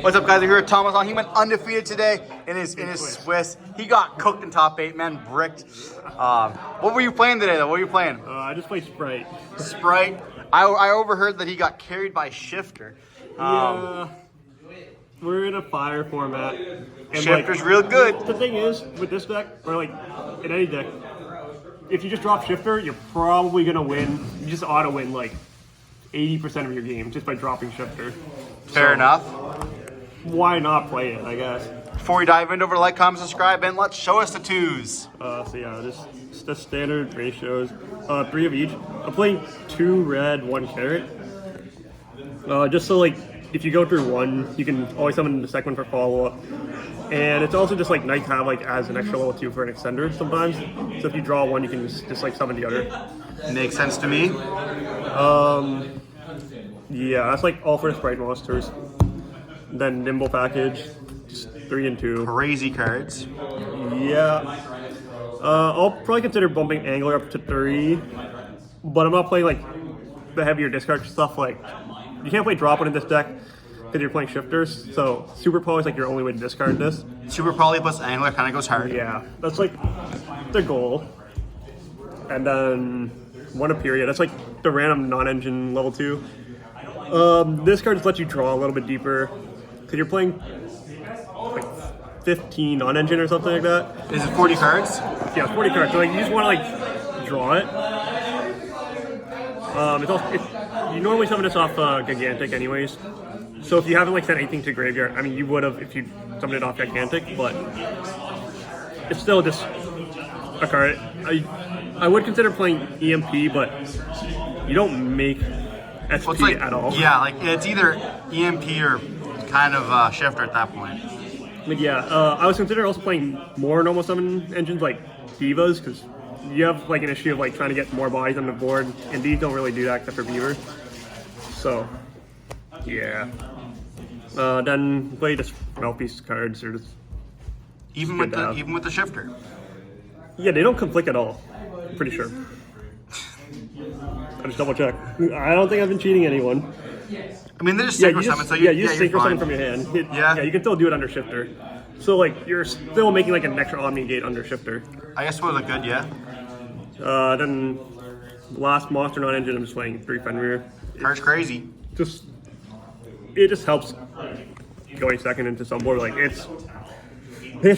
What's up, guys? We're here with Thomas on. He went undefeated today in his Swiss. He got cooked in top 8, man, bricked. What were you playing today, though? What were you playing? I just played Spright. Spright. I overheard that he got carried by Shifter. Yeah, we're in a fire format. And Shifter's real good. The thing is, with this deck, or like in any deck, if you just drop Shifter, you're probably gonna win. You just auto win like 80% of your game just by dropping Shifter. Fair enough. Why not play it, I guess? Before we dive in, over to like, comment, subscribe, and let's show us the twos. So yeah, just the standard ratios. 3 of each. I'm playing 2 red, 1 carrot. Just so like, if you go through one, you can always summon the second one for follow-up. And it's also just like nice to have like as an extra level 2 for an extender sometimes. So if you draw one, you can just like summon the other. Makes sense to me. Yeah, that's like all for the Spright monsters. Then nimble package, just 3 and 2. Crazy cards. Yeah. I'll probably consider bumping Angler up to 3, but I'm not playing like the heavier discard stuff. Like you can't play drop one in this deck because you're playing shifters. So super power is like your only way to discard this. Super Poly plus Angler kind of goes hard. Yeah, that's like the goal. And then 1 a period. That's like the random non-engine level 2. This card just lets you draw a little bit deeper because you're playing like 15 non-engine or something like that. Is it 40 cards? Yeah, it's 40 cards. So like you just want to like draw it. You normally summon this off Gigantic anyways. So if you haven't like sent anything to graveyard, I mean you would have if you summoned it off Gigantic, but it's still just a card. I would consider playing EMP, but you don't make SP like, at all. Yeah, like it's either EMP or kind of Shifter at that point. But yeah, I was considering also playing more normal summon engines like Divas because you have like an issue of like trying to get more bodies on the board, and these don't really do that except for Beaver. So yeah, then play just mouthpiece cards or just even with the Shifter. Yeah, they don't conflict at all. I'm pretty sure. I just double check. I don't think I've been cheating anyone. I mean, they're just synchro summon, so you synchro summon from your hand. Yeah, you can still do it under Shifter. So like, you're still making like an extra Omni Gate under Shifter. I guess would look good, yeah. Then last monster non-engine, I'm just playing 3 Fenrir. Card's crazy. It just helps going second into some board. Like it's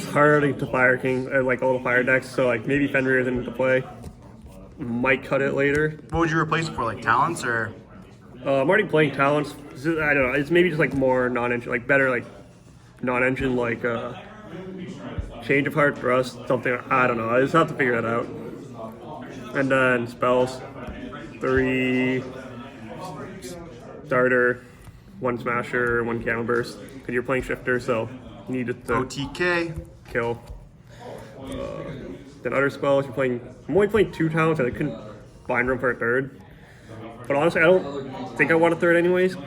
hard to Fire King, like all the fire decks. So like maybe Fenrir isn't into play. Might cut it later. What would you replace it for, like talents or? I'm already playing talents. I don't know. It's maybe just like more non-engine, like better like non-engine, like change of heart, thrust, something. I don't know. I just have to figure that out. And then spells, 3 starter, 1 smasher, 1 cannon burst. Because you're playing shifter, so you need it to OTK kill. Then other spells, I'm only playing 2 talents, and I couldn't find room for a 3rd. But honestly, I don't think I want a 3rd anyways.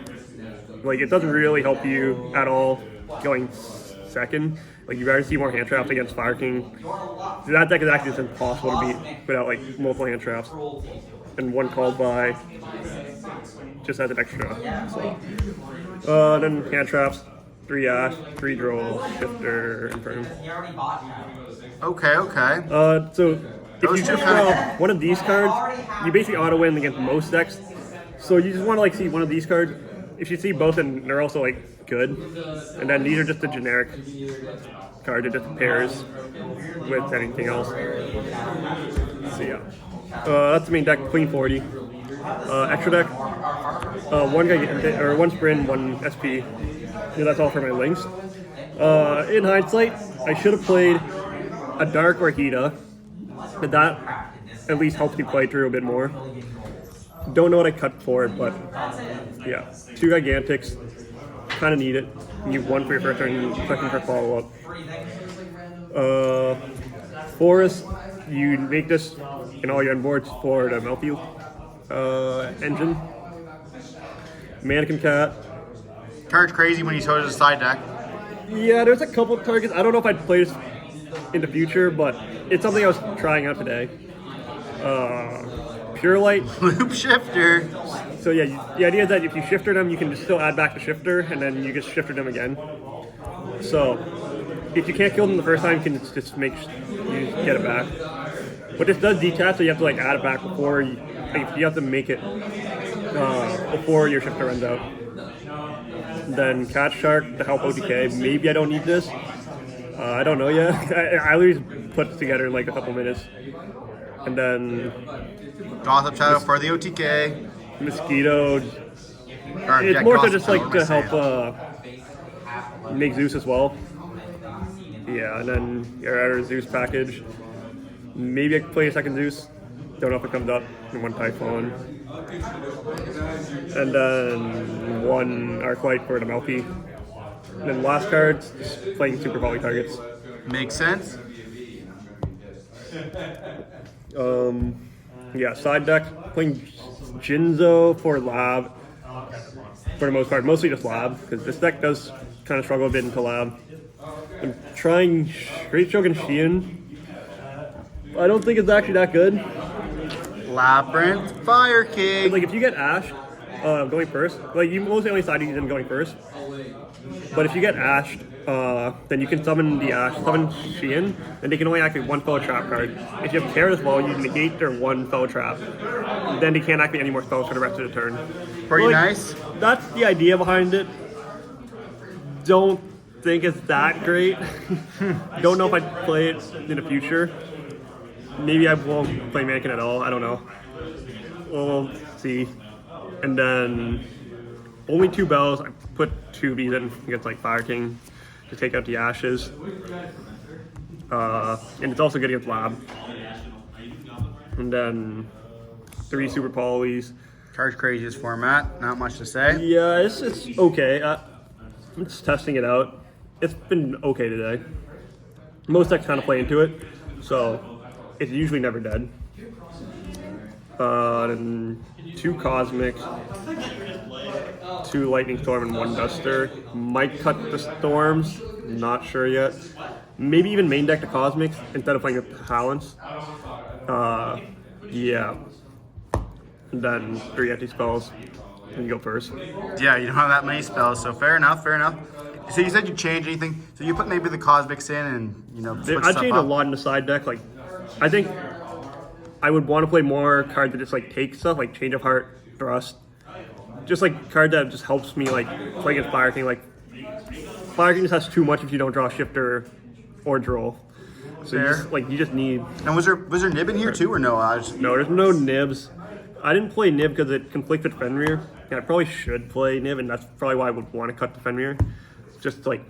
Like, it doesn't really help you at all going second. Like, you'd rather see more hand traps against Fire King. That deck is actually just impossible to beat without, like, multiple hand traps. And 1 called by just as an extra. So. Then hand traps, 3 Ash, 3 Droll, Shifter, Inferno. Okay. So if you just draw one of these cards, you basically auto win against most decks. So you just want to like see one of these cards. If you see both, and they're also like good, and then these are just the generic cards, they're just pairs with anything else. So yeah, that's the main deck. Queen 40. Extra deck. 1 guy or 1 sprint, 1 SP. Yeah, that's all for my links. In hindsight, I should have played a Dark or Hida, but that at least helps me play through a bit more. Don't know what I cut for it, but yeah. 2 Gigantics, kind of need it. You need 1 for your first turn, 2nd for follow-up. Forest, you make this in all your end boards for the Melfield engine. Mannequin Cat. Card's crazy when he shows his side deck. Yeah, there's a couple of targets. I don't know if I'd play this in the future, but it's something I was trying out today. Pure Light. Loop Shifter. So yeah, the idea is that if you shifter them, you can just still add back the shifter, and then you just shifter them again. So if you can't kill them the first time, you can just make you get it back. But this does detach, so you have to like add it back before you have to make it before your shifter runs out. Then Cat Shark to help OTK. Maybe I don't need this. I don't know yet. I always put it together in like a couple minutes. And then Gotham Shadow for the OTK. Mosquito. It's more so just like to help make Zeus as well. Yeah, and then your Zeus package. Maybe I can play a second Zeus. Don't know if it comes up in one Typhon. And then one Arclight for the Melpy. And then last cards, just playing Super Volley targets. Makes sense. Yeah, side deck, playing Jinzo for Lab. For the most part, mostly just Lab, because this deck does kind of struggle a bit into Lab. I'm trying Great Shogun Shion. I don't think it's actually that good. Labyrinth Fire King. Like if you get Ash going first, like you mostly only side use him going first. But if you get Ashed, then you can summon the Ash, summon Shion, and they can only activate one fellow trap card. If you have Terror as well, you negate their one fellow trap. Then they can't activate any more spells for the rest of the turn. Pretty nice. That's the idea behind it. Don't think it's that great. Don't know if I'd play it in the future. Maybe I won't play Mannequin at all. I don't know. We'll see. And then only 2 bells. I put 2 of these in against like Fire King to take out the Ashes. And it's also good against Lab. And then 3 Super Polys. Charge Craziest format. Not much to say. Yeah, it's okay. I'm just testing it out. It's been okay today. Most decks kind of play into it, so it's usually never dead. And 2 Cosmics, 2 Lightning Storm, and 1 Duster. Might cut the Storms, not sure yet. Maybe even main deck the Cosmics instead of playing the Talents. Yeah. And then 3 empty spells, and you go first. Yeah, you don't have that many spells, so fair enough, fair enough. So you said you changed anything, so you put maybe the Cosmics in and, you know, switch I stuff changed a up. lot in the side deck. Like, I think I would want to play more cards that just like take stuff, like Change of Heart, Thrust. Just like card that just helps me like play against Fire King. Like, Fire King just has too much if you don't draw Shifter or Droll. So you just need. And was there Nib in here too, or no? No, there's no Nibs. I didn't play Nib because it conflicts with Fenrir. Yeah, I probably should play Nib, and that's probably why I would want to cut the Fenrir. Just to, like,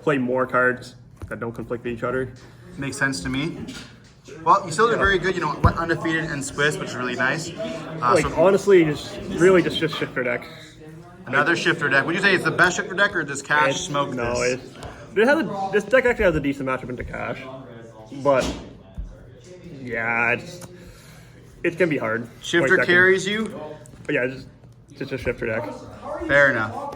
play more cards that don't conflict with each other. Makes sense to me. Well, you still did very good. You know, went undefeated in Swiss, which is really nice. Honestly, just Shifter deck. Another Shifter deck. Would you say it's the best Shifter deck, or does Cash smoke this? No, this deck actually has a decent matchup into Cash, but yeah, it can be hard. Shifter carries you. But yeah, it's just a Shifter deck. Fair enough.